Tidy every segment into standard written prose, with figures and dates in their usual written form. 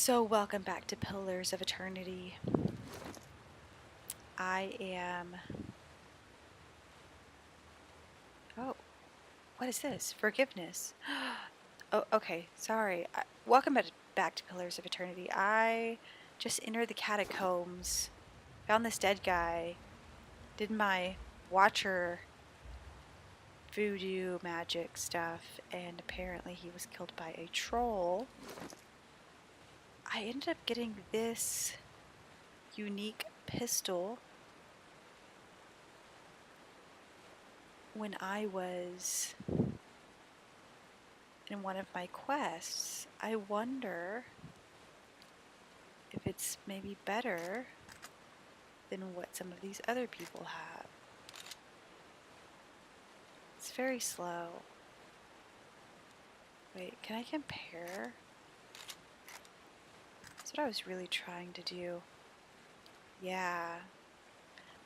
So welcome back to Pillars of Eternity. I am... Oh, what is this? Forgiveness. Oh, okay, sorry. Welcome back to Pillars of Eternity. I just entered the catacombs, found this dead guy, did my Watcher voodoo magic stuff, and apparently he was killed by a troll. I ended up getting this unique pistol when I was in one of my quests. I wonder if it's maybe better than what some of these other people have. It's very slow. Wait, can I compare? That's what I was really trying to do. Yeah.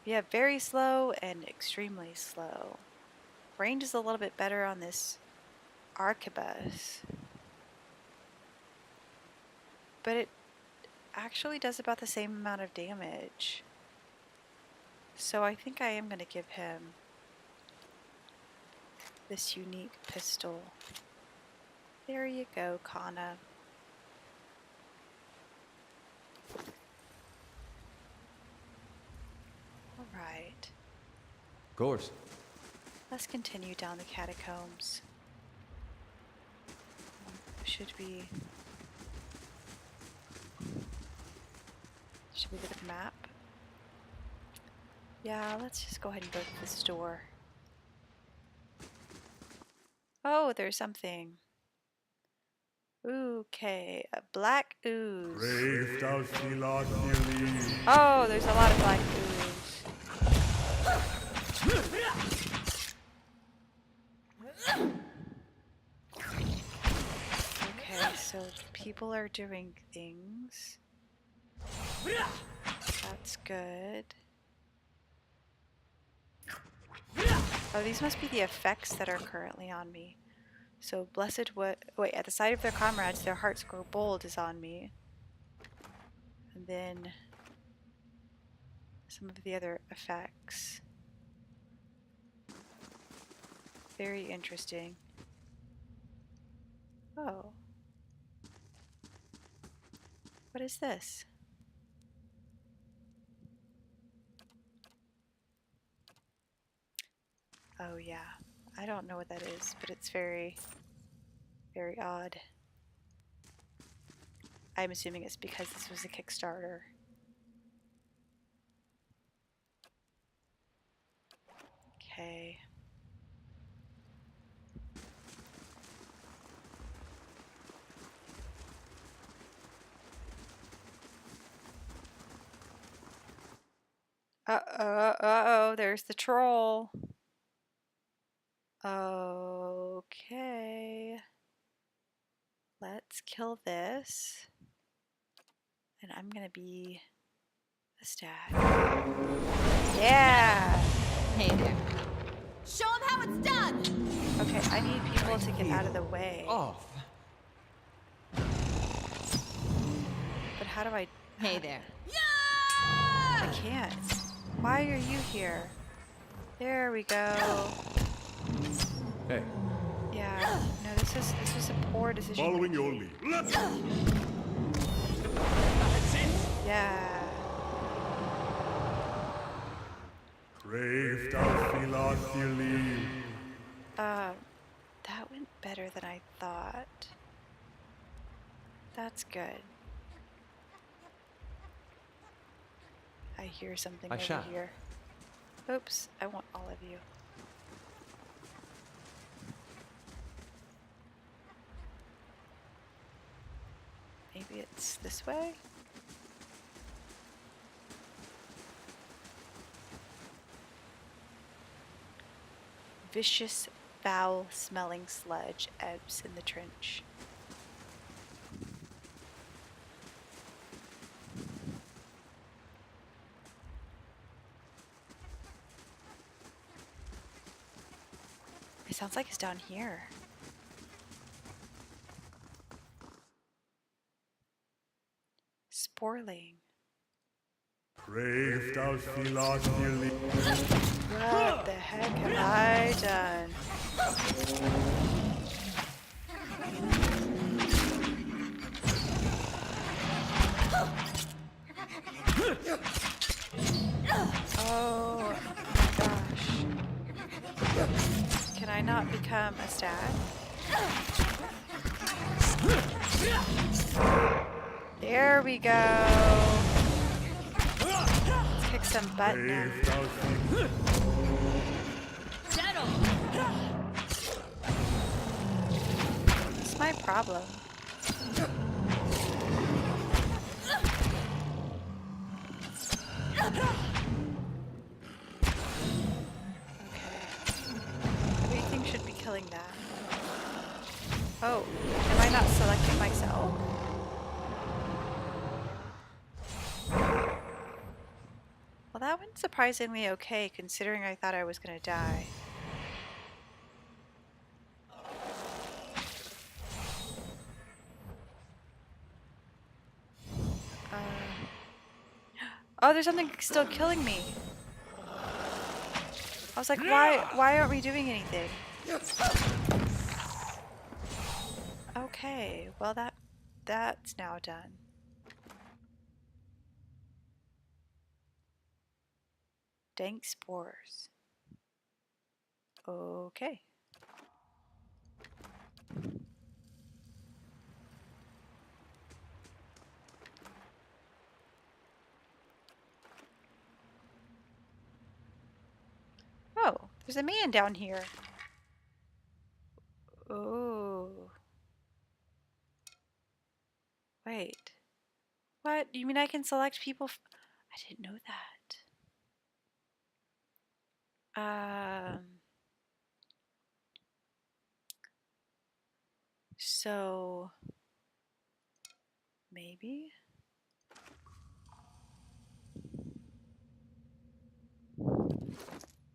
We have very slow and extremely slow. Range is a little bit better on this arquebus, but it actually does about the same amount of damage. So I think I am going to give him this unique pistol. There you go, Kana. Alright. Of course. Let's continue down the catacombs. Should we look at the map? Yeah, let's just go ahead and go to the store. Oh, there's something. Okay, a black ooze. Oh, there's a lot of black ooze. Okay, so people are doing things. That's good. Oh, these must be the effects that are currently on me. So blessed wait, at the sight of their comrades, their hearts grow bold is on me. And then some of the other effects. Very interesting. Oh. What is this? Oh yeah. I don't know what that is, but it's very, very odd. I'm assuming it's because this was a Kickstarter. Okay. Uh-oh, there's the troll. Okay. Let's kill this. And I'm gonna be a stag. Yeah! Hey there. Show them how it's done! Okay, I need people to get out of the way. Off. But how do I... Hey there. I can't. Why are you here? There we go. Hey. Yeah. No, this was a poor decision. Following your lead. Yeah. That went better than I thought. That's good. I hear something over here. Oops, I want all of you. Maybe it's this way? Vicious, foul-smelling sludge ebbs in the trench. It sounds like it's down here. Sporling. Brave thou Philos nearly. What the heck have I done? Oh my gosh. Can I not become a stag? There we go. Let's kick some butt now. Brave thou Philos. Settle. What's my problem? Everything should be killing that. Oh, am I not selecting myself? Well, that went surprisingly okay, considering I thought I was gonna die. Oh, there's something still killing me. I was like, why aren't we doing anything? Okay, well that's now done. Dank spores. Okay. Oh, there's a man down here. Oh. Wait. What? You mean I can select people? I didn't know that. So maybe?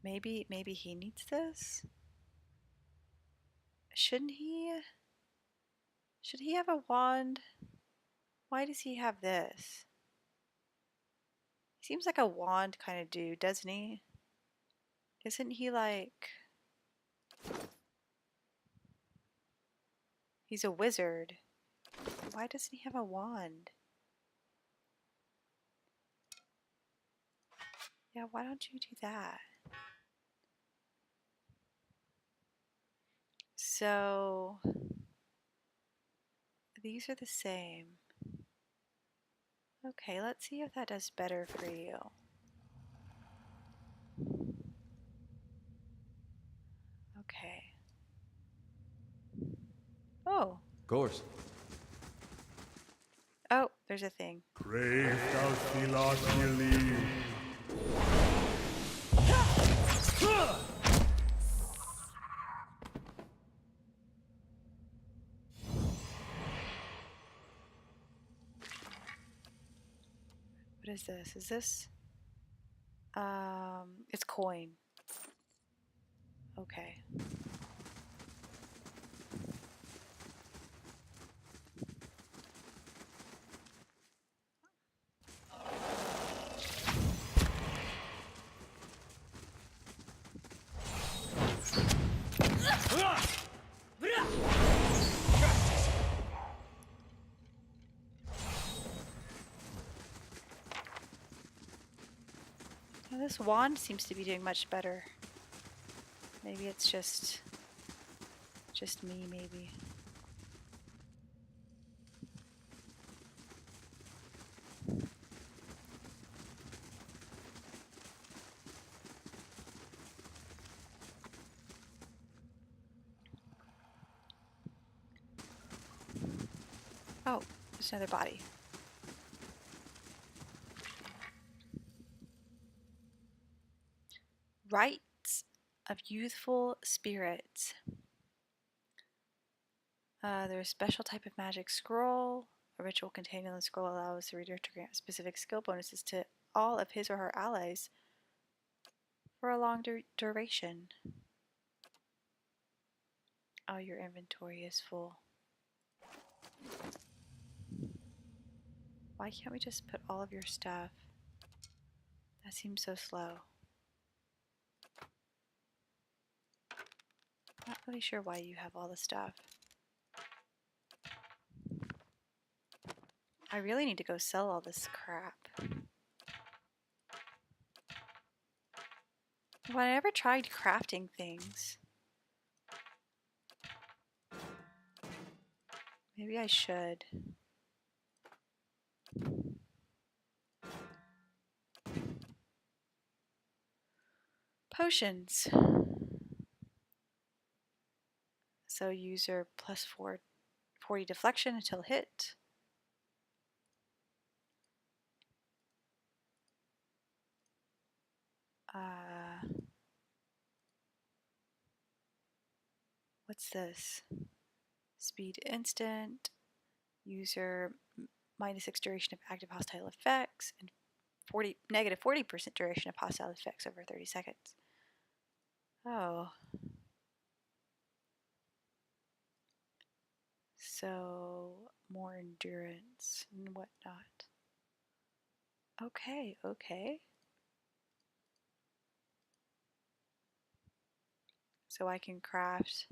Maybe he needs this? Shouldn't he? Should he have a wand? Why does he have this? He seems like a wand kind of dude, doesn't he? Isn't he like... He's a wizard. Why doesn't he have a wand? Yeah, why don't you do that? So... These are the same. Okay, let's see if that does better for you. Okay. Oh. Of course. Oh, there's a thing. Brave thou Philos nearly. What is this? Is this? It's coin. Okay. Now this wand seems to be doing much better. Maybe it's just me, maybe. Oh, there's another body. Rites of youthful spirits. There's a special type of magic scroll. A ritual contained in the scroll allows the reader to grant specific skill bonuses to all of his or her allies for a long duration. Oh, your inventory is full. Why can't we just put all of your stuff? That seems so slow. Not really sure why you have all the stuff. I really need to go sell all this crap. Well, I never tried crafting things. Maybe I should. Potions. So user plus 40 deflection until hit. What's this? Speed instant. User -6 duration of active hostile effects and -40% duration of hostile effects over 30 seconds. Oh. So more endurance and whatnot. Okay, okay. So I can craft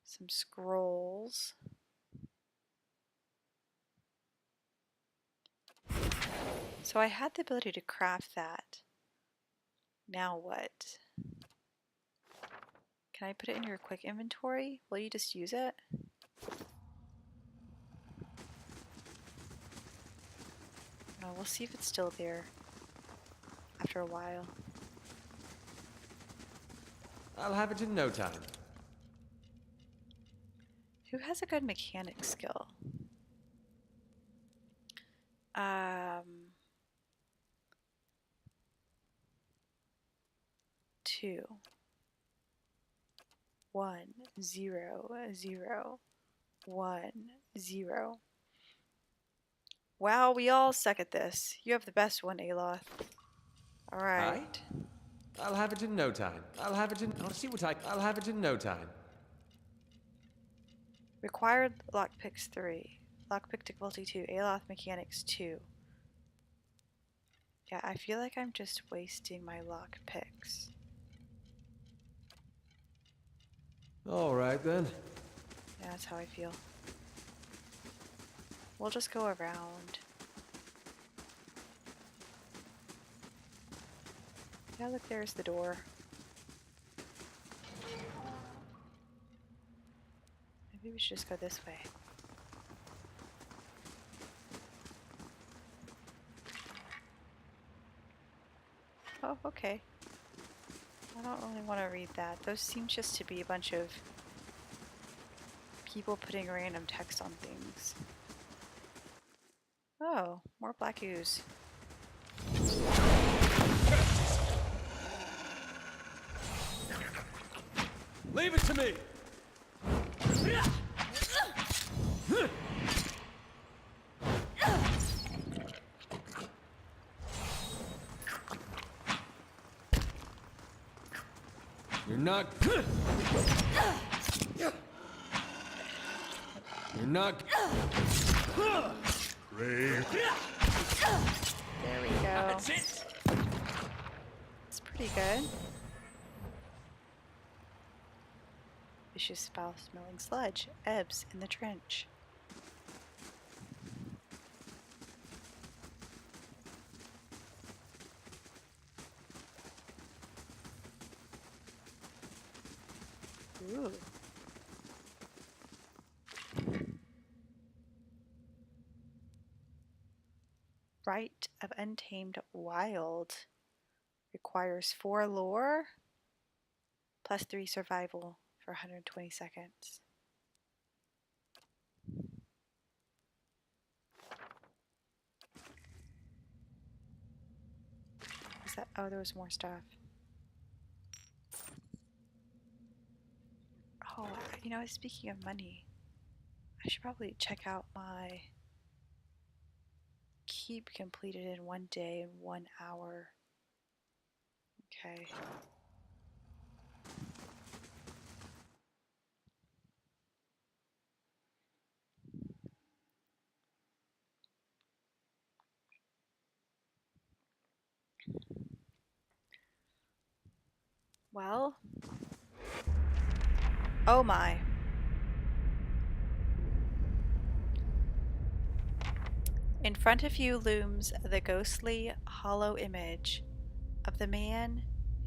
some scrolls. So I had the ability to craft that. Now what? Can I put it in your quick inventory? Will you just use it? Oh, we'll see if it's still there after a while. I'll have it in no time. Who has a good mechanic skill? Um, 2, 1, 0, 0, 1, 0. Wow, we all suck at this. You have the best one, Aloth. Alright. I'll have it in no time. I'll have it in no time. Required lockpicks 3. Lockpick difficulty 2. Aloth mechanics 2. Yeah, I feel like I'm just wasting my lockpicks. All right then. Yeah, that's how I feel. We'll just go around. Yeah, look, there's the door. Maybe we should just go this way. Oh, okay. I don't really want to read that. Those seem just to be a bunch of people putting random text on things. Oh, more black ooze. Leave it to me. You're not. You're not. Brave. There we go. That's it. It's pretty good. Vicious foul-smelling sludge ebbs in the trench. Ooh. Rite of Untamed Wild requires 4 lore plus 3 survival for 120 seconds. Is that? Oh, there was more stuff. Oh, you know, speaking of money, I should probably check out my keep completed in 1 day and 1 hour. Okay. Well, oh my. In front of you looms the ghostly, hollow image of the man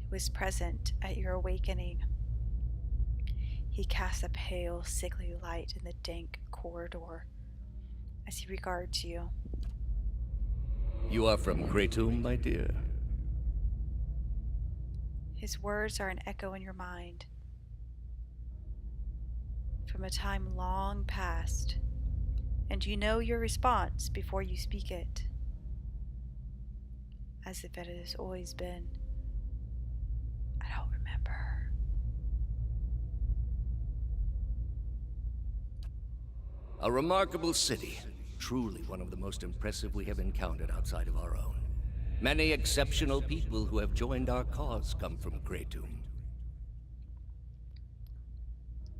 who was present at your awakening. He casts a pale, sickly light in the dank corridor as he regards you. You are from Kratom, my dear? His words are an echo in your mind from a time long past, and you know your response before you speak it, as if it has always been. I don't remember. A remarkable city. Truly one of the most impressive we have encountered outside of our own. Many exceptional people who have joined our cause come from Kratom.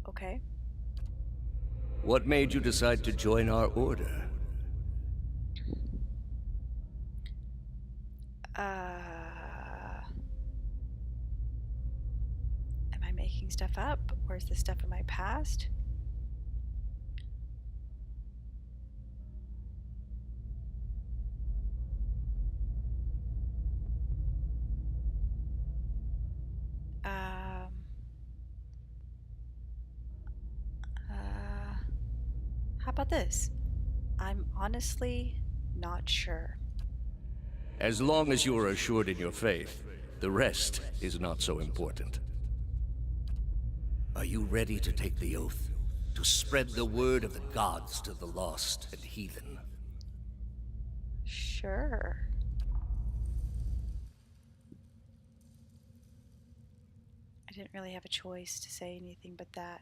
Okay. What made you decide to join our order? Am I making stuff up? Or is this stuff in my past? Um, how about this? I'm honestly not sure. As long as you are assured in your faith, the rest is not so important. Are you ready to take the oath? To spread the word of the gods to the lost and heathen? Sure. I didn't really have a choice to say anything but that.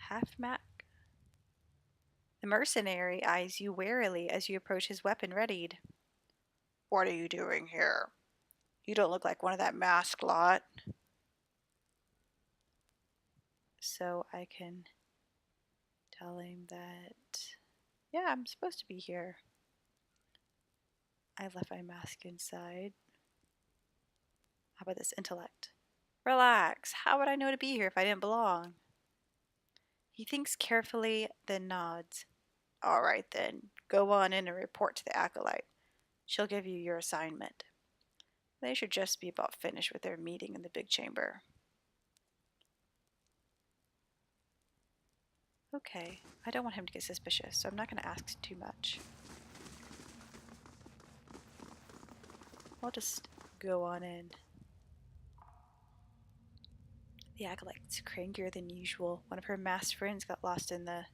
Half-Mac? The mercenary eyes you warily as you approach his weapon readied. What are you doing here? You don't look like one of that masked lot. So I can tell him that, yeah, I'm supposed to be here. I left my mask inside. How about this intellect? Relax. How would I know to be here if I didn't belong? He thinks carefully, then nods. All right, then. Go on in and report to the acolyte. She'll give you your assignment. They should just be about finished with their meeting in the big chamber. Okay, I don't want him to get suspicious, so I'm not going to ask too much. I'll just go on in. The acolyte's crankier than usual. One of her masked friends got lost in the...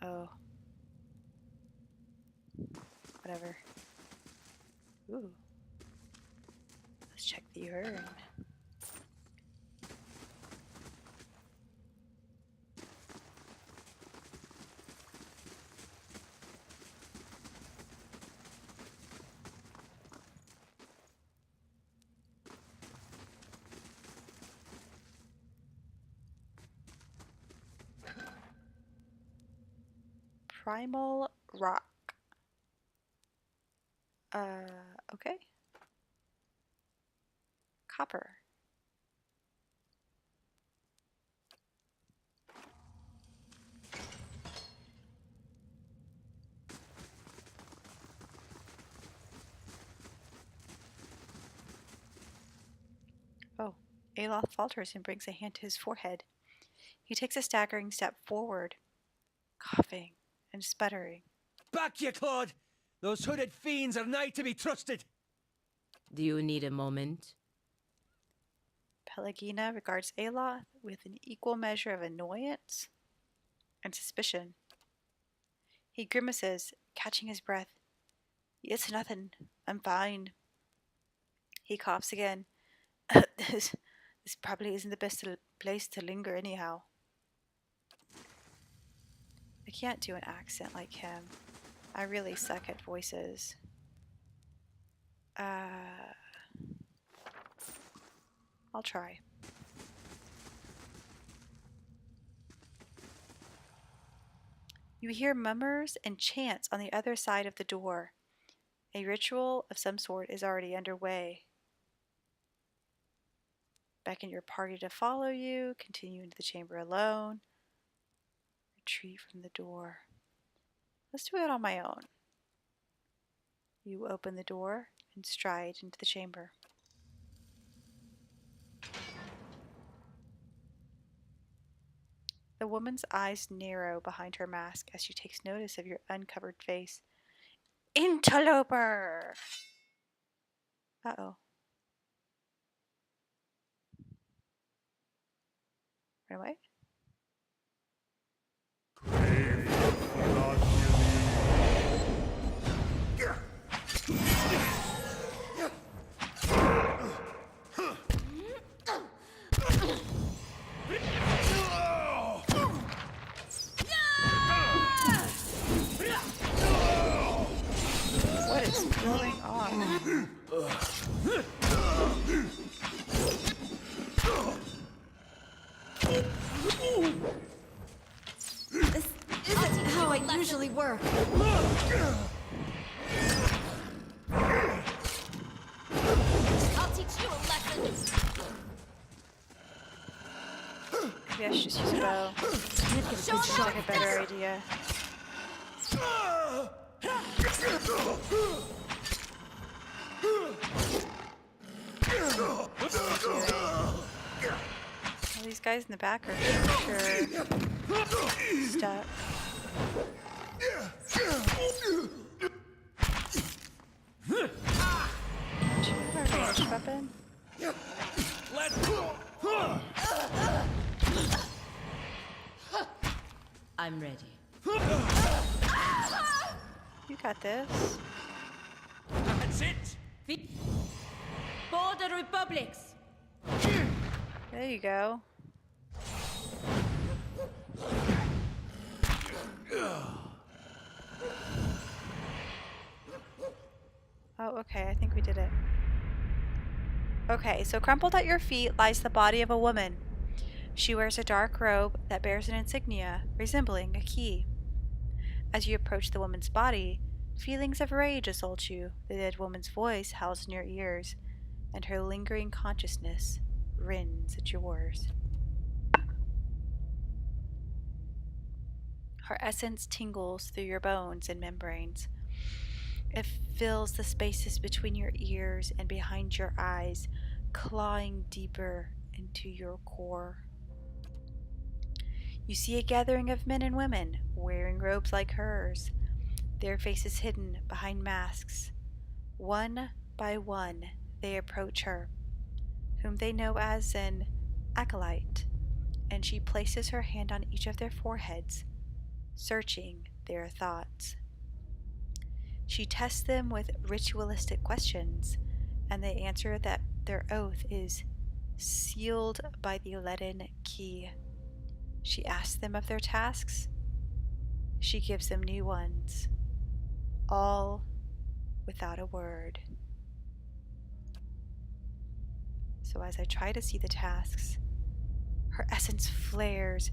Oh. Whatever. Ooh. Let's check the urn. Primal rock. Okay. Copper. Oh. Aloth falters and brings a hand to his forehead. He takes a staggering step forward, coughing and sputtering. Back, ye clod! Those hooded fiends are nigh to be trusted! Do you need a moment? Pelagina regards Aloth with an equal measure of annoyance and suspicion. He grimaces, catching his breath. It's nothing. I'm fine. He coughs again. this, this probably isn't the best place to linger anyhow. I can't do an accent like him. I really suck at voices. I'll try. You hear murmurs and chants on the other side of the door. A ritual of some sort is already underway. Beckon your party to follow you, continue into the chamber alone, retreat from the door. Let's do it on my own. You open the door and stride into the chamber. The woman's eyes narrow behind her mask as she takes notice of your uncovered face. Interloper! Uh-oh. Run away? What is going on? This isn't how I usually work. I'll teach you a lesson. Maybe I should just use a bow. Seems like a better idea. All these guys in the back are sure stuck. Do you have a ranged weapon? I'm ready. You got this. That's it. For the Republics! There you go. Oh, okay, I think we did it. Okay, so crumpled at your feet lies the body of a woman. She wears a dark robe that bears an insignia resembling a key. As you approach the woman's body, feelings of rage assault you. The dead woman's voice howls in your ears, and her lingering consciousness rends at yours. Her essence tingles through your bones and membranes. It fills the spaces between your ears and behind your eyes, clawing deeper into your core. You see a gathering of men and women wearing robes like hers, their faces hidden behind masks. One by one, they approach her, whom they know as an acolyte, and she places her hand on each of their foreheads, searching their thoughts. She tests them with ritualistic questions, and they answer that their oath is sealed by the leaden key. She asks them of their tasks. She gives them new ones, all without a word. So as I try to see the tasks, her essence flares,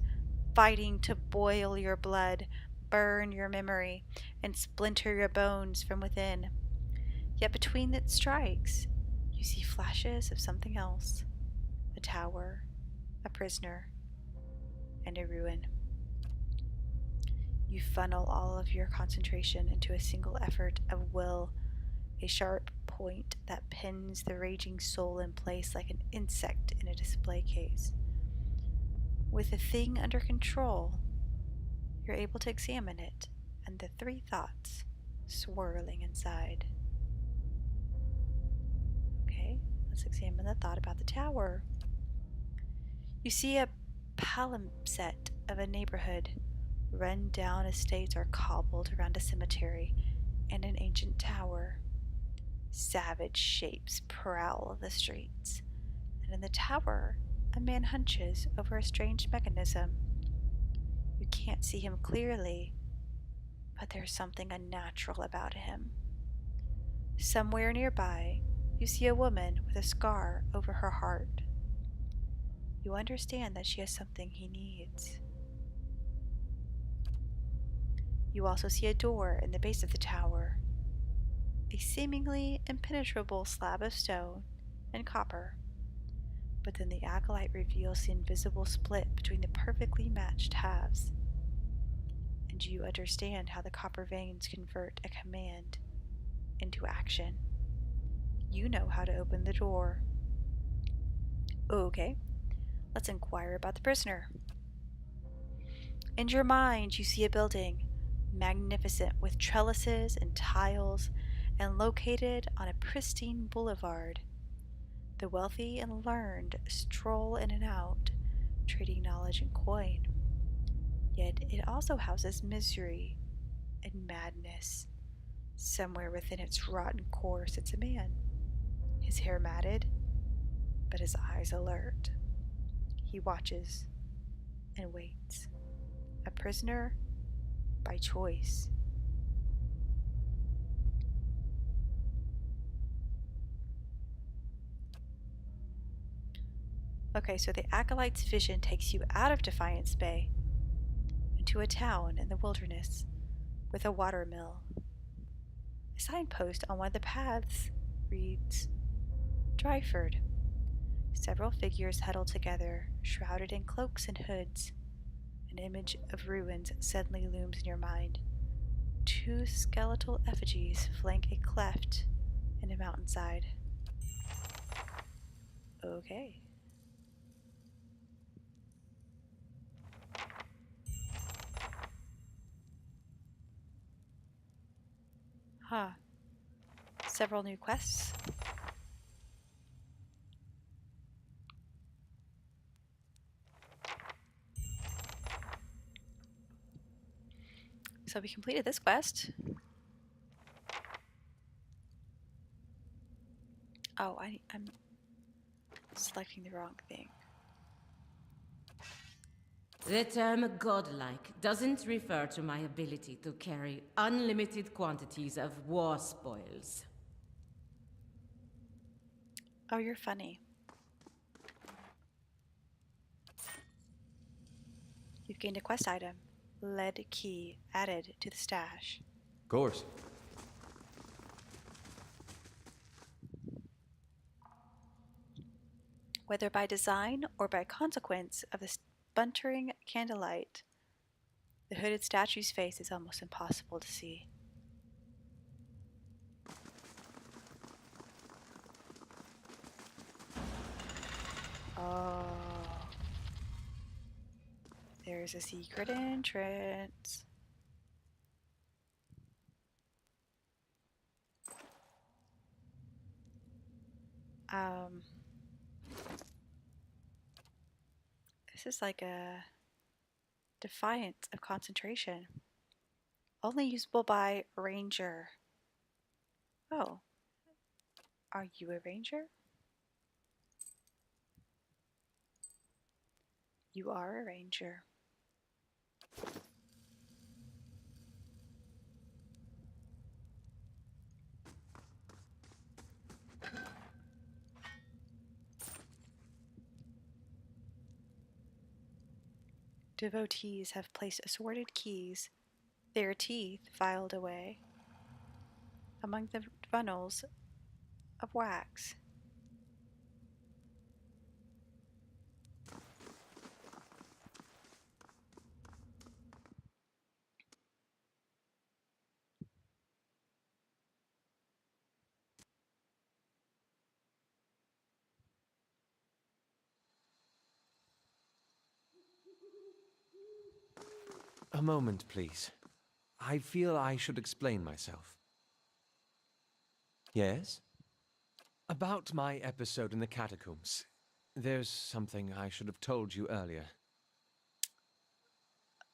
fighting to boil your blood, burn your memory, and splinter your bones from within. Yet between its strikes, you see flashes of something else: a tower, a prisoner, and a ruin. You funnel all of your concentration into a single effort of will, a sharp point that pins the raging soul in place like an insect in a display case. With the thing under control, you're able to examine it and the three thoughts swirling inside. Okay, let's examine the thought about the tower. You see a palimpsest of a neighborhood. Run-down estates are cobbled around a cemetery and an ancient tower. Savage shapes prowl the streets, and in the tower, a man hunches over a strange mechanism. You can't see him clearly, but there's something unnatural about him. Somewhere nearby, you see a woman with a scar over her heart. You understand that she has something he needs. You also see a door in the base of the tower, a seemingly impenetrable slab of stone and copper. But then the acolyte reveals the invisible split between the perfectly matched halves, and you understand how the copper veins convert a command into action. You know how to open the door. Okay, let's inquire about the prisoner. In your mind, you see a building, magnificent with trellises and tiles, and located on a pristine boulevard. The wealthy and learned stroll in and out, trading knowledge and coin. Yet it also houses misery and madness. Somewhere within its rotten core sits a man, his hair matted, but his eyes alert. He watches and waits, a prisoner by choice. Okay, so the Acolyte's vision takes you out of Defiance Bay into a town in the wilderness with a watermill. A signpost on one of the paths reads Dryford. Several figures huddle together, shrouded in cloaks and hoods. An image of ruins suddenly looms in your mind. Two skeletal effigies flank a cleft in a mountainside. Okay. Huh. Several new quests. So we completed this quest. Oh, I'm selecting the wrong thing. The term godlike doesn't refer to my ability to carry unlimited quantities of war spoils. Oh, you're funny. You've gained a quest item. Lead key added to the stash. Of course. Whether by design or by consequence of the sputtering candlelight, the hooded statue's face is almost impossible to see. Oh. There's a secret entrance. Um, this is like a defiance of concentration. Only usable by ranger. Oh, are you a ranger? You are a ranger. Devotees have placed assorted keys, their teeth filed away, among the funnels of wax. A moment, please. I feel I should explain myself. Yes? About my episode in the catacombs. There's something I should have told you earlier.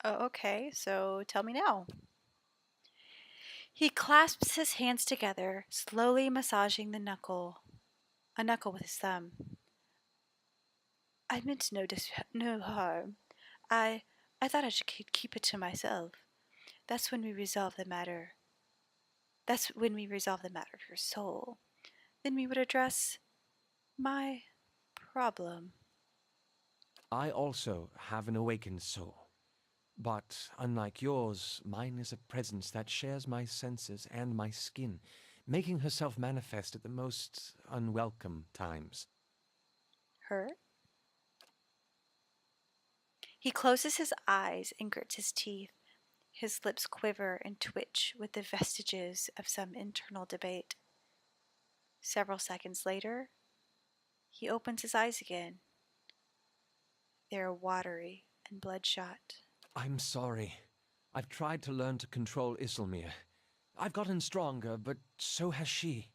Oh, okay, so tell me now. He clasps his hands together, slowly massaging a knuckle with his thumb. I meant no harm. I I thought I should keep it to myself. That's when we resolve the matter. That's when we resolve the matter of your soul. Then we would address my problem. I also have an awakened soul. But unlike yours, mine is a presence that shares my senses and my skin, making herself manifest at the most unwelcome times. Her? He closes his eyes and grits his teeth. His lips quiver and twitch with the vestiges of some internal debate. Several seconds later, he opens his eyes again. They are watery and bloodshot. I'm sorry. I've tried to learn to control Isilmir. I've gotten stronger, but so has she.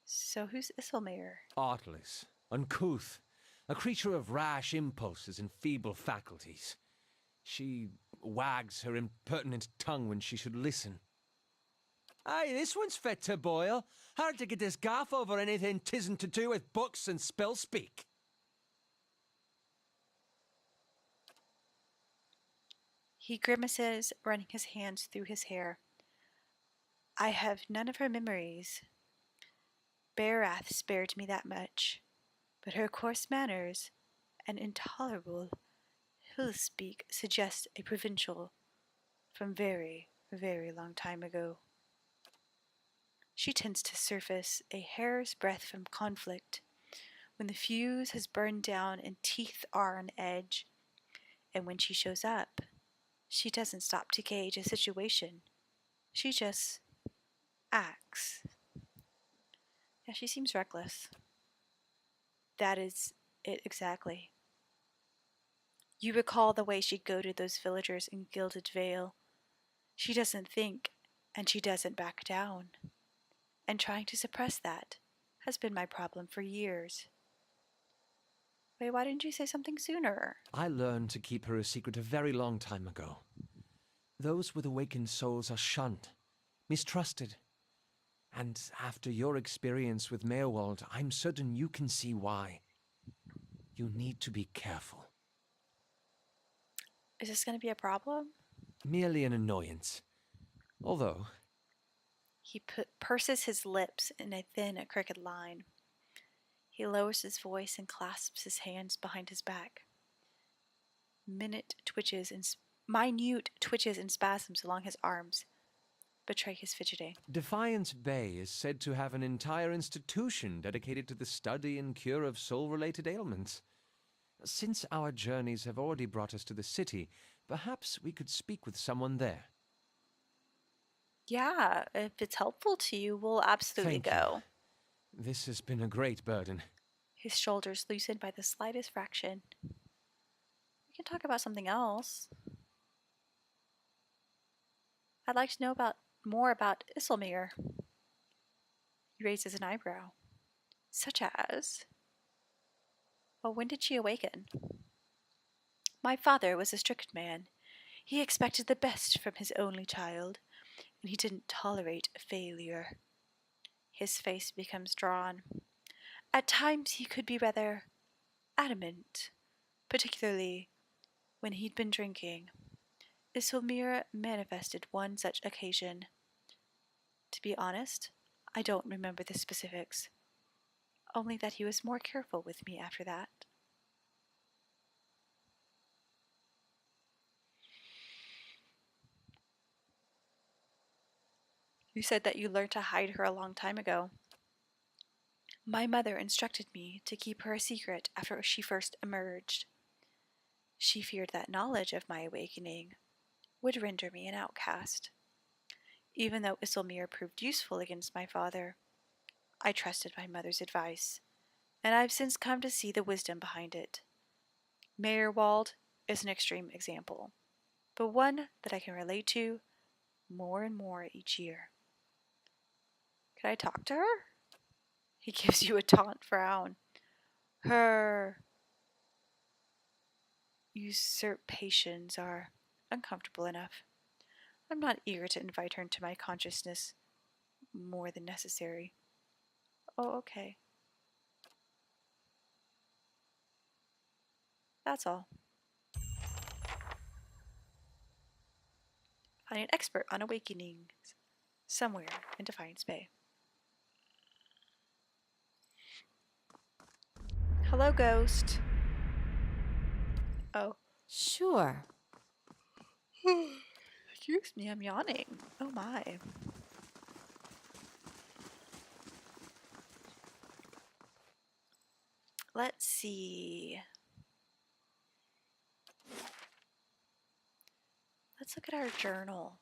So who's Isilmir? Artless, uncouth, a creature of rash impulses and feeble faculties. She wags her impertinent tongue when she should listen. Aye, this one's fit to boil. Hard to get this gaff over anything tisn't to do with books and spell speak. He grimaces, running his hands through his hair. I have none of her memories. Barath spared me that much, but her coarse manners and intolerable hill speak suggest a provincial from very, very long time ago. She tends to surface a hair's breadth from conflict, when the fuse has burned down and teeth are on edge, and when she shows up, she doesn't stop to gauge a situation. She just acts. Yeah, she seems reckless. That is it exactly. You recall the way she'd go to those villagers in Gilded Vale. She doesn't think, and she doesn't back down. And trying to suppress that has been my problem for years. Wait, why didn't you say something sooner? I learned to keep her a secret a very long time ago. Those with awakened souls are shunned, mistrusted. And after your experience with Meerwald, I'm certain you can see why. You need to be careful. Is this going to be a problem? Merely an annoyance. Although, He purses his lips in a thin, crooked line. He lowers his voice and clasps his hands behind his back. Minute minute twitches and spasms along his arms betray his fidgeting. Defiance Bay is said to have an entire institution dedicated to the study and cure of soul-related ailments. Since our journeys have already brought us to the city, perhaps we could speak with someone there. Yeah, if it's helpful to you, we'll absolutely Thank you. go. This has been a great burden. His shoulders loosen by the slightest fraction. We can talk about something else. I'd like to know more about Isilmir. He raises an eyebrow. Such as? Well, when did she awaken? My father was a strict man. He expected the best from his only child, and he didn't tolerate failure. His face becomes drawn. At times he could be rather adamant, particularly when he'd been drinking. Isilmir manifested one such occasion. To be honest, I don't remember the specifics, only that he was more careful with me after that. You said that you learned to hide her a long time ago. My mother instructed me to keep her a secret after she first emerged. She feared that knowledge of my awakening would render me an outcast. Even though Isilmir proved useful against my father, I trusted my mother's advice, and I've since come to see the wisdom behind it. Meyerwald is an extreme example, but one that I can relate to more and more each year. Could I talk to her? He gives you a taunt frown. Her usurpations are uncomfortable enough. I'm not eager to invite her into my consciousness more than necessary. Oh, okay. That's all. Find an expert on awakenings somewhere in Defiance Bay. Hello, ghost. Oh, Sure. Excuse me, I'm yawning. Oh my. Let's see. Let's look at our journal.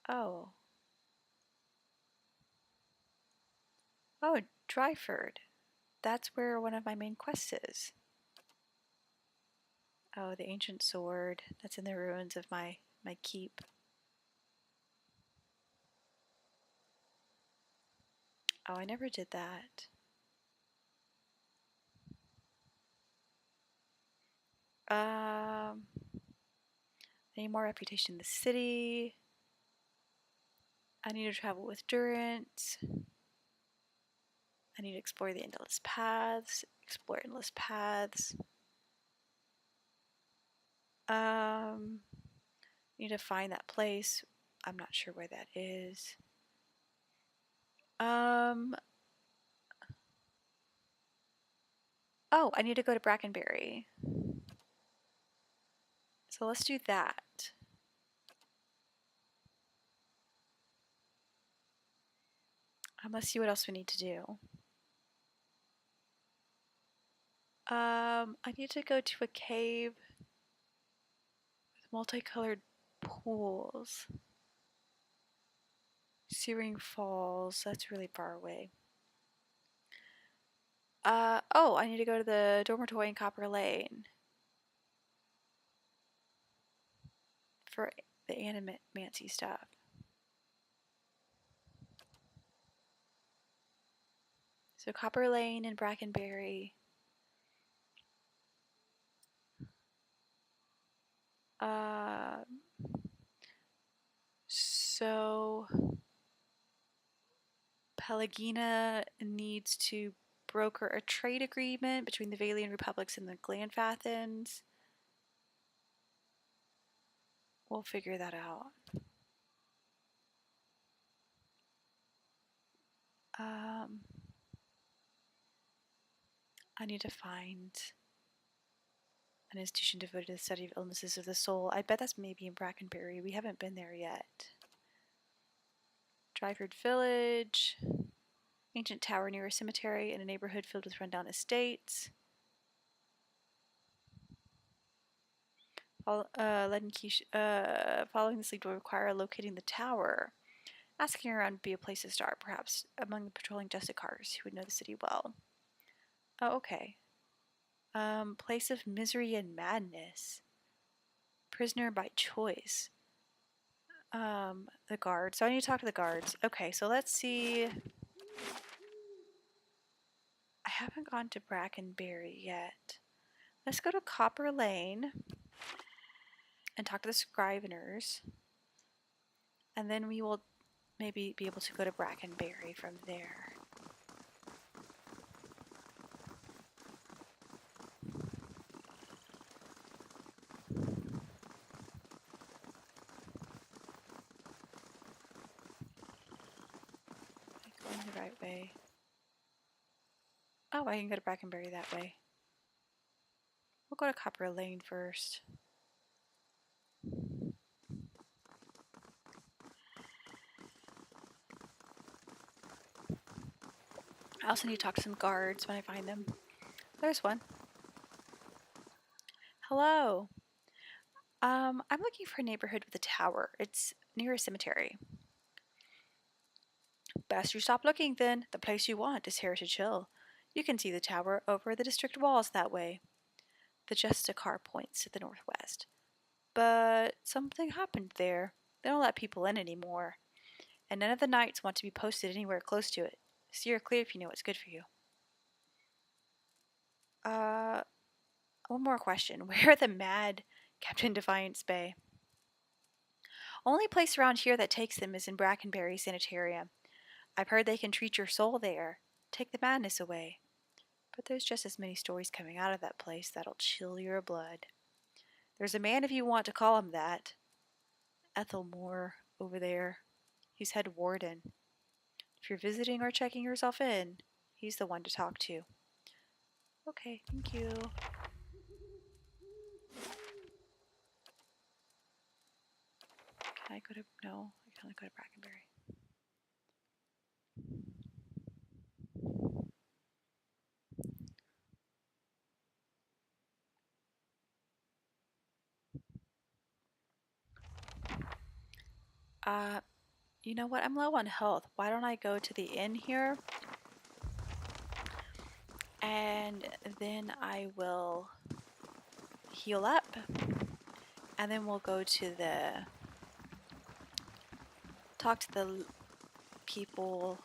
Oh. Oh, Dryford. That's where one of my main quests is. Oh, the ancient sword. That's in the ruins of my keep. Oh, I never did that. I need more reputation in the city. I need to travel with Durant. I need to explore the endless paths. Explore endless paths. Need to find that place. I'm not sure where that is. Oh, I need to go to Brackenberry. So let's do that. Let's see what else we need to do. I need to go to a cave with multicolored pools. Searing Falls, that's really far away. Oh, I need to go to the dormitory in Copper Lane for the animancy stuff. So Copper Lane and Brackenberry. So Pelagina needs to broker a trade agreement between the Valian Republics and the Glanfathans. We'll figure that out. I need to find an institution devoted to the study of illnesses of the soul. I bet that's maybe in Brackenberry. We haven't been there yet. Dryford Village. Ancient tower near a cemetery in a neighborhood filled with rundown estates. Following this lead will require locating the tower. Asking around would be a place to start, perhaps among the patrolling Justicars who would know the city well. Oh, okay. Place of misery and madness. Prisoner by choice. The guards. So I need to talk to the guards. Okay, so let's see. I haven't gone to Brackenberry yet. Let's go to Copper Lane and talk to the Scriveners. And then we will maybe be able to go to Brackenberry from there. Going the right way. Oh, I can go to Brackenberry that way. We'll go to Copper Lane first. I also need to talk to some guards when I find them. There's one. Hello. I'm looking for a neighborhood with a tower. It's near a cemetery. Best you stop looking then. The place you want is Heritage Hill. You can see the tower over the district walls that way. The Justicar points to the northwest. But something happened there. They don't let people in anymore. And none of the knights want to be posted anywhere close to it. Steer clear if you know what's good for you. One more question. Where are the mad Captain Defiance Bay? Only place around here that takes them is in Brackenberry Sanitarium. I've heard they can treat your soul there, take the madness away. But there's just as many stories coming out of that place that'll chill your blood. There's a man if you want to call him that. Ethel Moore over there. He's head warden. If you're visiting or checking yourself in, he's the one to talk to. Okay, thank you. Can I go to... No, I can only go to Brackenbury. You know what? I'm low on health. Why don't I go to the inn here? And then I will heal up. And then we'll go to the... Talk to the people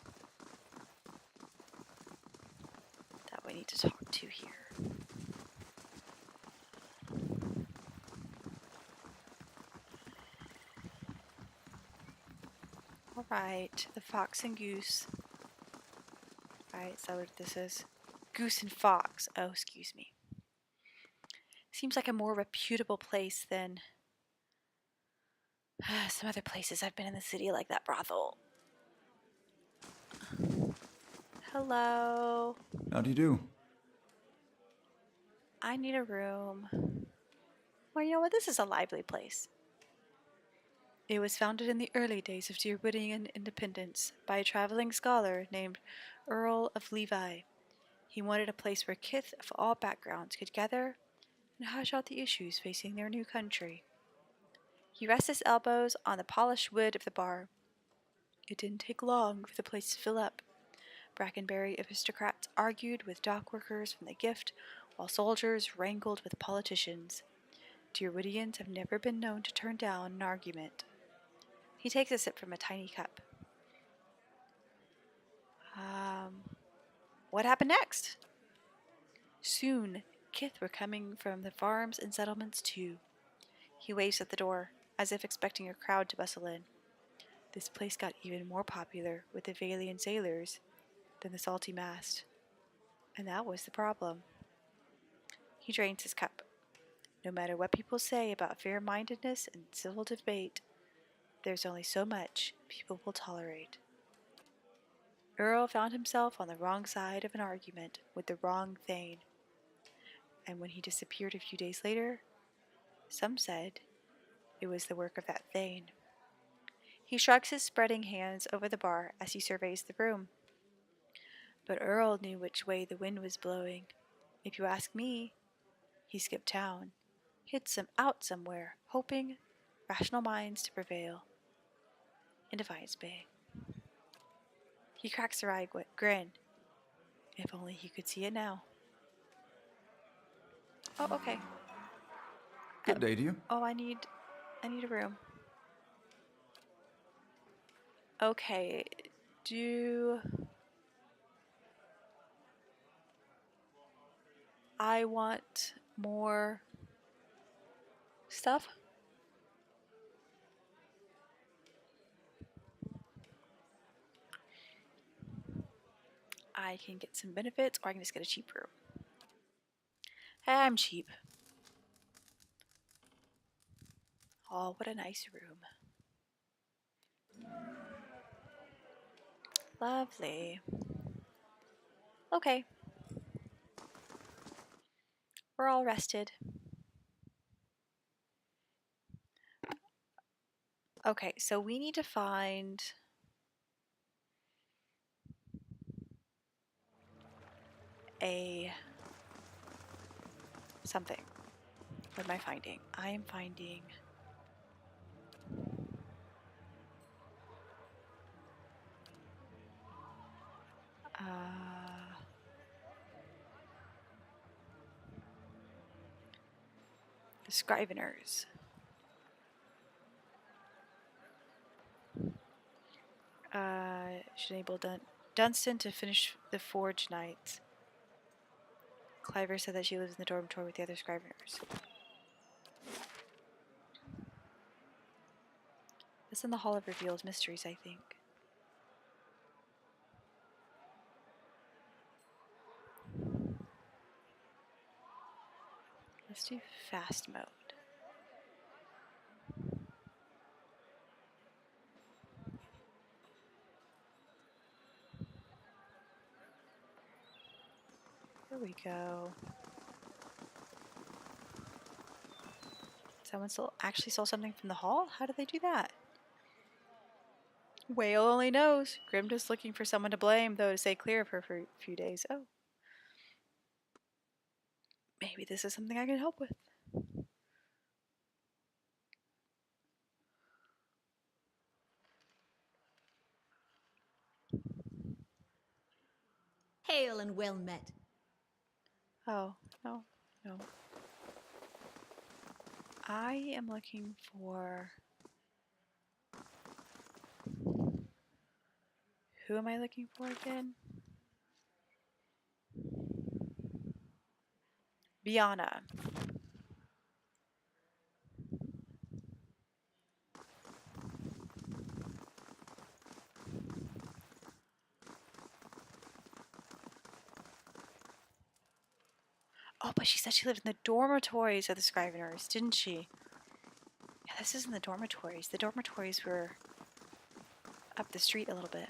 that we need to talk to here. Alright, the fox and goose. Alright, so what this is? Goose and fox. Oh, excuse me. Seems like a more reputable place than some other places I've been in the city, like that brothel. Hello. How do you do? I need a room. Well, you know what? This is a lively place. It was founded in the early days of Deerwoodian independence by a traveling scholar named Earl of Levi. He wanted a place where kith of all backgrounds could gather and hash out the issues facing their new country. He rested his elbows on the polished wood of the bar. It didn't take long for the place to fill up. Brackenbury aristocrats argued with dock workers from the gift, while soldiers wrangled with politicians. Deerwoodians have never been known to turn down an argument. He takes a sip from a tiny cup. What happened next? Soon, kith were coming from the farms and settlements too. He waves at the door, as if expecting a crowd to bustle in. This place got even more popular with the Valian sailors than the salty mast. And that was the problem. He drains his cup. No matter what people say about fair-mindedness and civil debate, there's only so much people will tolerate. Earl found himself on the wrong side of an argument with the wrong Thane. And when he disappeared a few days later, some said it was the work of that Thane. He shrugs his spreading hands over the bar as he surveys the room. But Earl knew which way the wind was blowing. If you ask me, he skipped town, hid some out somewhere, hoping rational minds to prevail. In Defiance Bay. He cracks a wry grin. If only he could see it now. Oh, okay. Good day to you. Oh, I need a room. Okay, do I want more stuff? I can get some benefits, or I can just get a cheap room. I'm cheap. Oh, what a nice room. Lovely. Okay. We're all rested. Okay, so we need to find a something. What am I finding? I am finding the Scriveners. Should enable Dunstan to finish the Forge Nights. Cliver said that she lives in the dormitory with the other Scriveners. This in the Hall of Revealed Mysteries, I think. Let's do fast mode. Here we go. Someone actually stole something from the hall? How did they do that? Whale only knows. Grimda's looking for someone to blame, though, to stay clear of her for a few days. Oh. Maybe this is something I can help with. Hail and well met. Oh, no, no. I am looking for... Who am I looking for again? Biana. Oh, but she said she lived in the dormitories of the Scriveners, didn't she? Yeah, this isn't the dormitories. The dormitories were up the street a little bit.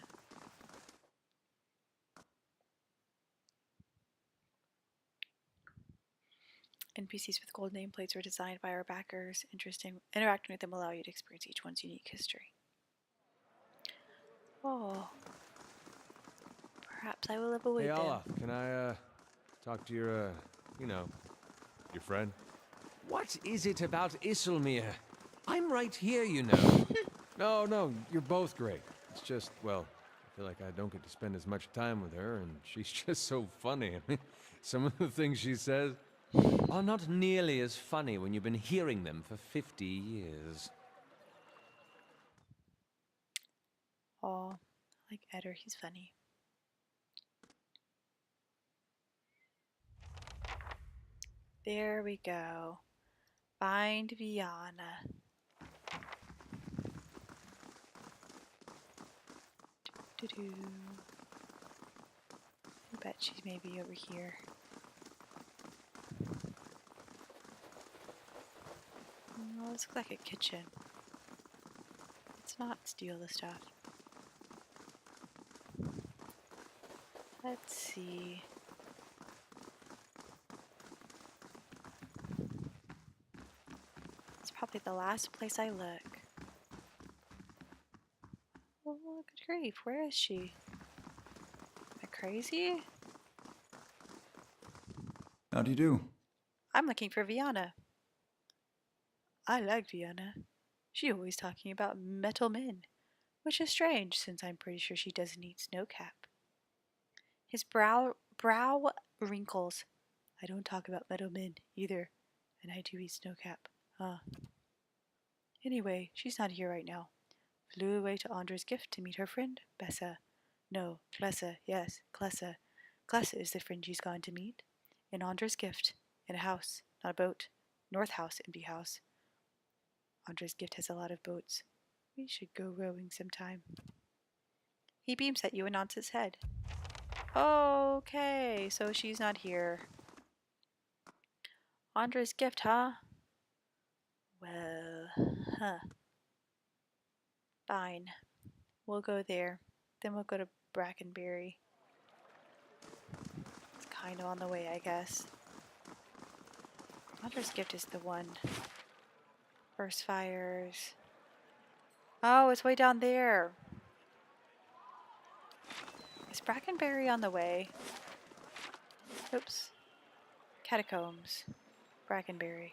NPCs with gold nameplates were designed by our backers. Interesting. Interacting with them will allow you to experience each one's unique history. Oh. Perhaps I will live away Hey, them. Olaf, can I, talk to your, your friend? What is it about Isilmir? I'm right here, you know. No, you're both great. It's just, well, I feel like I don't get to spend as much time with her, and she's just so funny. I mean, some of the things she says are not nearly as funny when you've been hearing them for 50 years. Oh, I like Eder, he's funny. There we go. Find Viana. Doo-doo. I bet she's maybe over here. Oh, this looks like a kitchen. Let's not steal the stuff. Let's see. It's probably the last place I look. Oh, good grief, where is she? Am I crazy? How do you do? I'm looking for Viana. I like Viana. She always talking about metal men, which is strange since I'm pretty sure she doesn't eat snowcap. His brow wrinkles. I don't talk about metal men either, and I do eat snowcap. Anyway, she's not here right now. Flew away to Andra's gift to meet her friend, Bessa. No, Klessa, yes, Klessa. Klessa is the friend she's gone to meet. In Andra's gift, in a house, not a boat. North House, empty house. Andra's gift has a lot of boats. We should go rowing sometime. He beams at you and nods his head. Okay, so she's not here. Andra's gift, huh? Well, fine. We'll go there. Then we'll go to Brackenberry. It's kind of on the way, I guess. Andra's gift is the one. First fires. Oh, it's way down there. Is Brackenberry on the way? Oops. Catacombs. Brackenberry.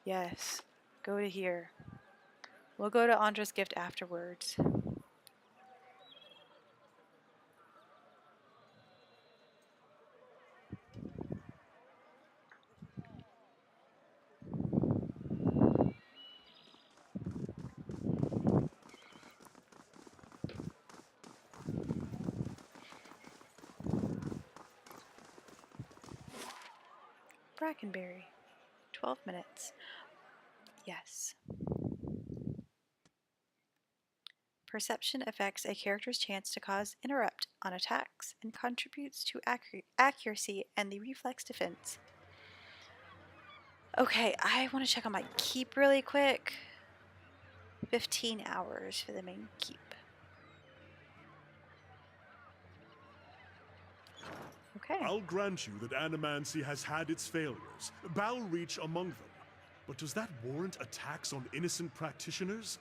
Yes. Go to here. We'll go to Andra's gift afterwards. Brackenberry. 12 minutes. Yes. Perception affects a character's chance to cause interrupt on attacks and contributes to accuracy and the reflex defense. Okay, I want to check on my keep really quick. 15 hours for the main keep. Okay. I'll grant you that animancy has had its failures, Bowel Reach among them. But does that warrant attacks on innocent practitioners?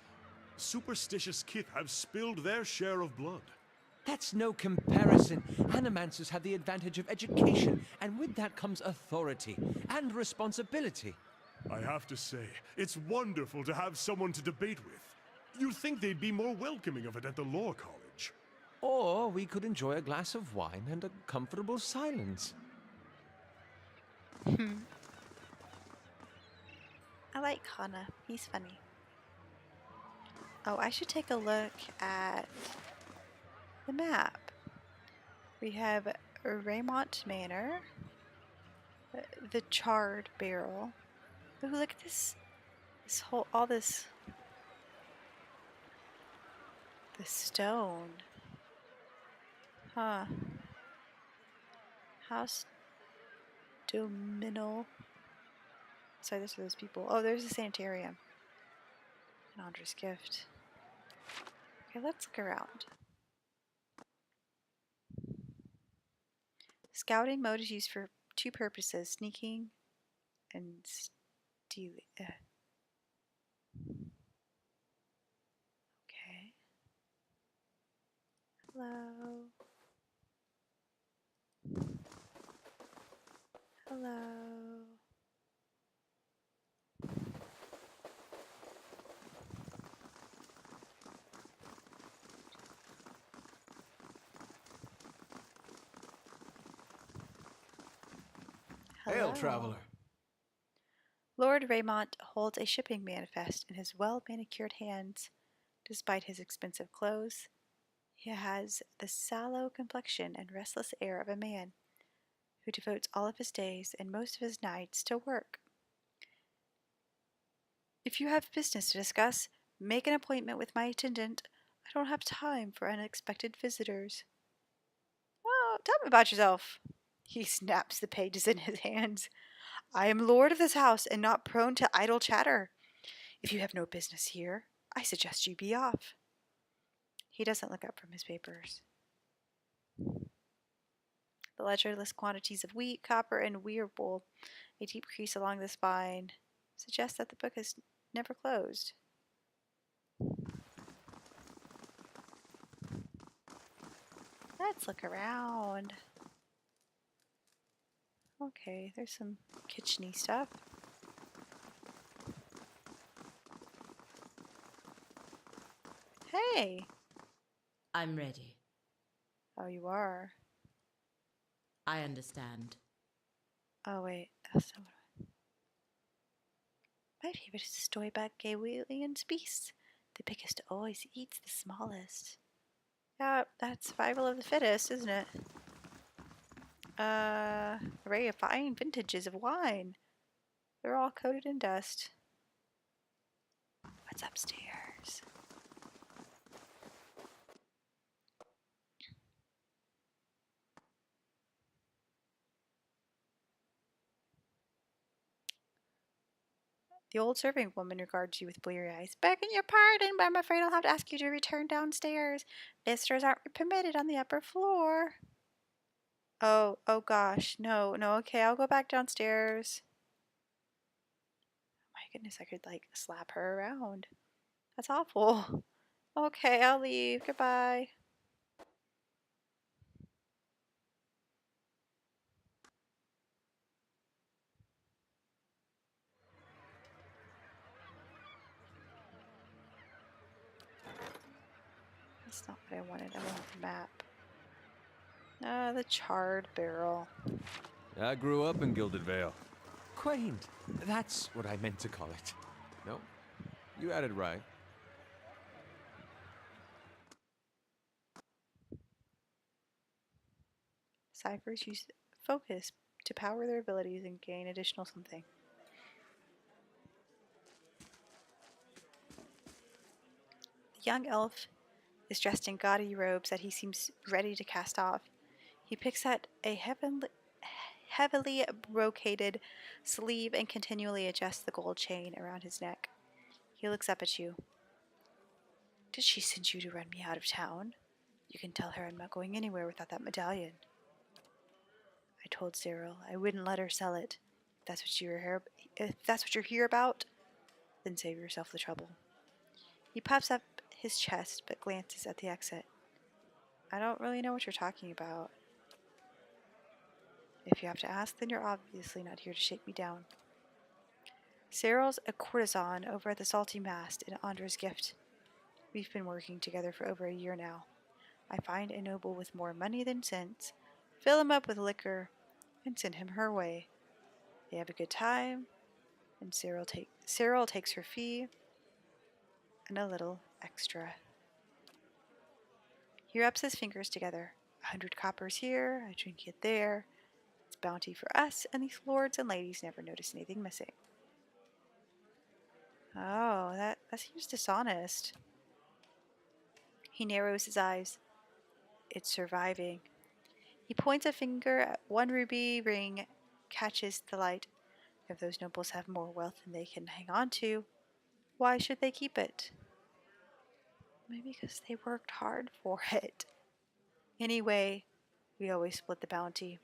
Superstitious kith have spilled their share of blood. That's no comparison. Animancers have the advantage of education, and with that comes authority and responsibility. I have to say, it's wonderful to have someone to debate with. You'd think they'd be more welcoming of it at the law college. Or we could enjoy a glass of wine and a comfortable silence. I like Kana. He's funny. Oh, I should take a look at the map. We have Raymont Manor, the Charred Barrel. Ooh, look at this. All this. The stone. Huh. House Dominal. Sorry, those are those people. Oh, there's a sanitarium. An Andra's gift. Okay, let's look around. Scouting mode is used for two purposes: sneaking and stealing. Okay. Hello. Hello. Hail, Hello. traveler. Lord Raymont holds a shipping manifest in his well-manicured hands. Despite his expensive clothes, he has the sallow complexion and restless air of a man who devotes all of his days and most of his nights to work. If you have business to discuss, make an appointment with my attendant. I don't have time for unexpected visitors. Oh, tell me about yourself. He snaps the pages in his hands. I am lord of this house and not prone to idle chatter. If you have no business here, I suggest you be off. He doesn't look up from his papers. The ledger lists quantities of wheat, copper, and wearwool. A deep crease along the spine suggests that the book is never closed. Let's look around. Okay, there's some kitcheny stuff. Hey! I'm ready. Oh, you are. I understand. Oh, wait. That's not what My favorite is the story about gay William's beasts. The biggest always eats the smallest. Yeah, that's survival of the fittest, isn't it? Array of fine vintages of wine. They're all coated in dust. What's upstairs? The old serving woman regards you with bleary eyes. Begging your pardon, but I'm afraid I'll have to ask you to return downstairs. Visitors aren't permitted on the upper floor. Oh gosh. No, okay, I'll go back downstairs. My goodness, I could, like, slap her around. That's awful. Okay, I'll leave. Goodbye. That's not what I wanted. I wanted the map. The charred barrel. I grew up in Gilded Vale. Quaint. That's what I meant to call it. No, you had it right. Ciphers use focus to power their abilities and gain additional something. The young elf is dressed in gaudy robes that he seems ready to cast off. He picks at a heavily brocaded sleeve and continually adjusts the gold chain around his neck. He looks up at you. Did she send you to run me out of town? You can tell her I'm not going anywhere without that medallion. I told Cyril I wouldn't let her sell it. If that's what you're here about, then save yourself the trouble. He puffs up his chest but glances at the exit. I don't really know what you're talking about. If you have to ask, then you're obviously not here to shake me down. Cyril's a courtesan over at the Salty Mast in Andra's gift. We've been working together for over a year now. I find a noble with more money than sense, fill him up with liquor, and send him her way. They have a good time, and Cyril takes her fee and a little extra. He rubs his fingers together. 100 coppers here, a trinket there. It's bounty for us, and these lords and ladies never notice anything missing. Oh, that seems dishonest. He narrows his eyes. It's surviving. He points a finger at one ruby ring, catches the light. If those nobles have more wealth than they can hang on to, why should they keep it? Maybe because they worked hard for it. Anyway, we always split the bounty.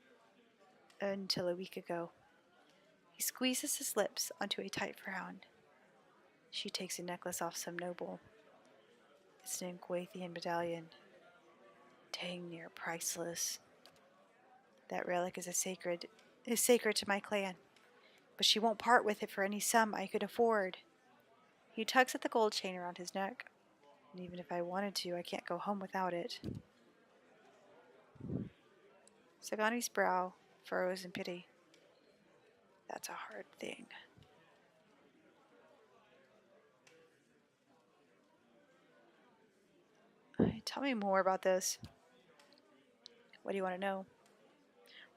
Until a week ago. He squeezes his lips onto a tight frown. She takes a necklace off some noble. It's an Inquathian medallion. Dang near priceless. That relic is sacred to my clan, but she won't part with it for any sum I could afford. He tugs at the gold chain around his neck, and even if I wanted to, I can't go home without it. Sagani's brow furrows in pity. That's a hard thing. Tell me more about this. What do you want to know?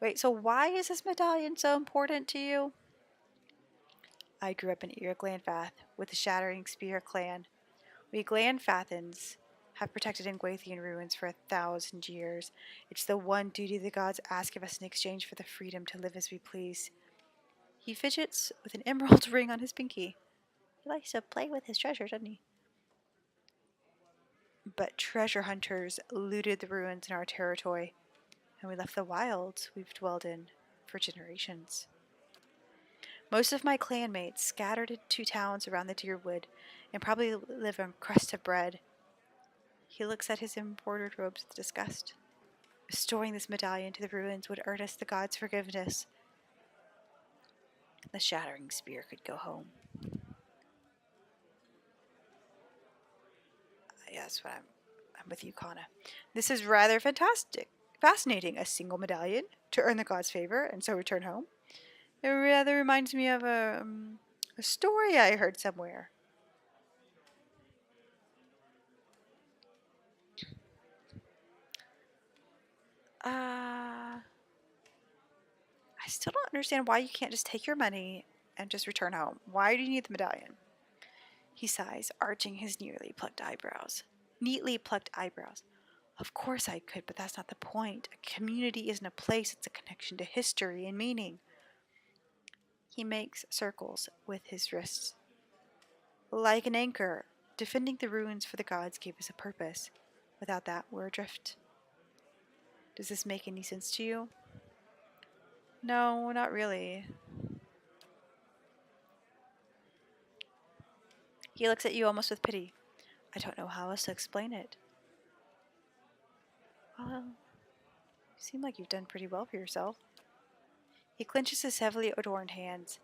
Wait, so why is this medallion so important to you? I grew up in Glanfath with the Shattering Spear clan. We Glanfathans have protected Inguathian ruins for 1,000 years. It's the one duty the gods ask of us in exchange for the freedom to live as we please. He fidgets with an emerald ring on his pinky. He likes to play with his treasure, doesn't he? But treasure hunters looted the ruins in our territory, and we left the wilds we've dwelled in for generations. Most of my clanmates scattered into towns around the Deerwood and probably live on crust of bread. He looks at his embroidered robes with disgust. Restoring this medallion to the ruins would earn us the gods' forgiveness. The Shattering Spear could go home. Yeah, that's what I'm with you, Kana. This is rather fascinating. A single medallion to earn the god's favor and so return home. It rather reminds me of a story I heard somewhere. I still don't understand why you can't just take your money and just return home. Why do you need the medallion? He sighs, arching his neatly plucked eyebrows. Of course I could, but that's not the point. A community isn't a place, it's a connection to history and meaning. He makes circles with his wrists. Like an anchor, defending the ruins for the gods gave us a purpose. Without that, we're adrift. Does this make any sense to you? No, not really. He looks at you almost with pity. I don't know how else to explain it. Well, you seem like you've done pretty well for yourself. He clenches his heavily adorned hands.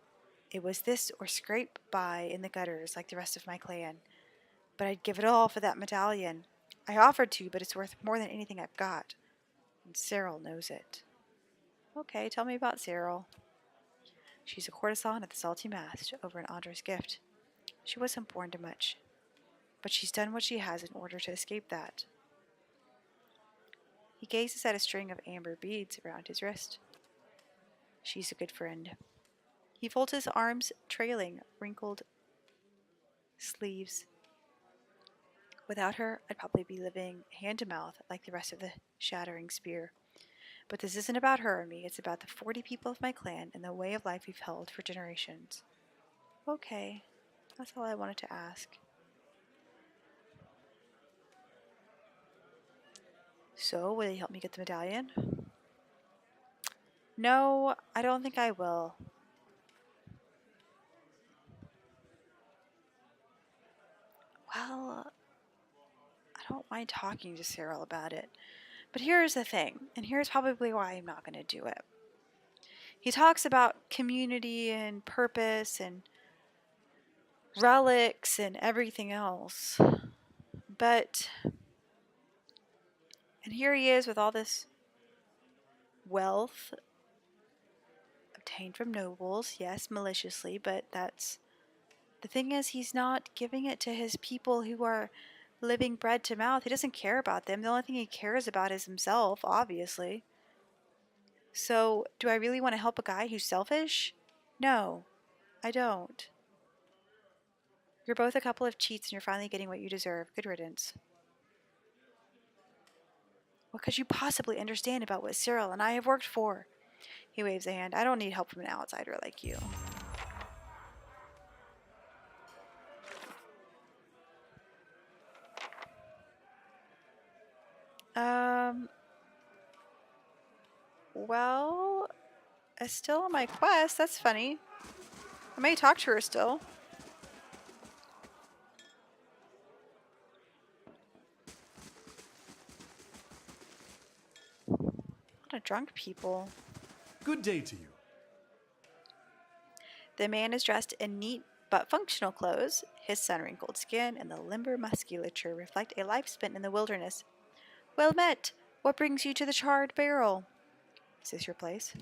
It was this or scrape by in the gutters like the rest of my clan. But I'd give it all for that medallion. I offered to, but it's worth more than anything I've got. And Cyril knows it. Okay, tell me about Cyril. She's a courtesan at the Salty Mast over in Andra's gift. She wasn't born to much, but she's done what she has in order to escape that. He gazes at a string of amber beads around his wrist. She's a good friend. He folds his arms, trailing wrinkled sleeves. Without her, I'd probably be living hand to mouth like the rest of the Shattering Spear. But this isn't about her or me, it's about the 40 people of my clan and the way of life we've held for generations. Okay, that's all I wanted to ask. So, will you help me get the medallion? No, I don't think I will. Well, I don't mind talking to Cyril about it. But here's the thing, and here's probably why I'm not going to do it. He talks about community and purpose and relics and everything else. But, and here he is with all this wealth obtained from nobles, yes, maliciously, but that's the thing is he's not giving it to his people who are living bread to mouth. He doesn't care about them. The only thing he cares about is himself, obviously. So, do I really want to help a guy who's selfish? No, I don't. You're both a couple of cheats and you're finally getting what you deserve. Good riddance. What could you possibly understand about what Cyril and I have worked for? He waves a hand. I don't need help from an outsider like you. Well, it's still on my quest. That's funny. I may talk to her still. A lot of drunk people. Good day to you. The man is dressed in neat but functional clothes. His sun-wrinkled skin and the limber musculature reflect a life spent in the wilderness. Well met. What brings you to the charred barrel? Is this your place?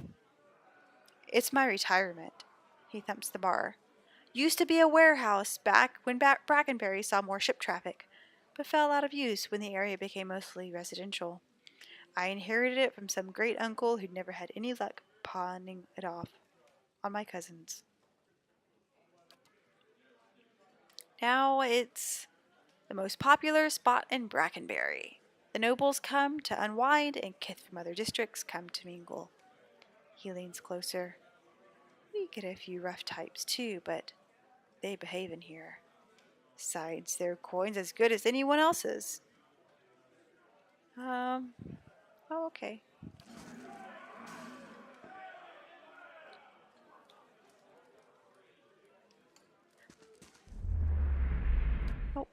It's my retirement. He thumps the bar. Used to be a warehouse back when Brackenberry saw more ship traffic, but fell out of use when the area became mostly residential. I inherited it from some great uncle who'd never had any luck pawning it off on my cousins. Now it's the most popular spot in Brackenberry. The nobles come to unwind, and kith from other districts come to mingle. He leans closer. We get a few rough types too, but they behave in here. Besides, their coin's as good as anyone else's. Oh, okay. Oh,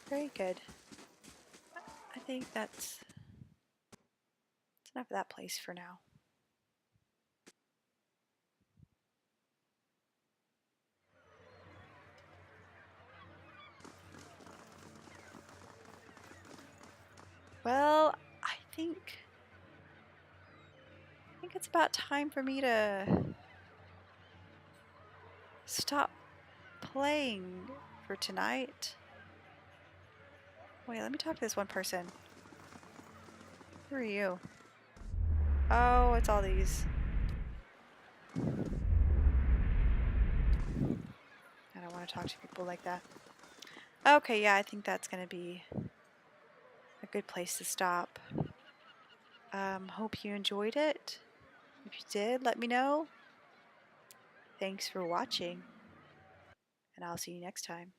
very good. I think that's enough of that place for now. Well, I think it's about time for me to stop playing for tonight. Wait, let me talk to this one person. Who are you? Oh, it's all these. I don't want to talk to people like that. Okay, yeah, I think that's going to be a good place to stop. Hope you enjoyed it. If you did, let me know. Thanks for watching, and I'll see you next time.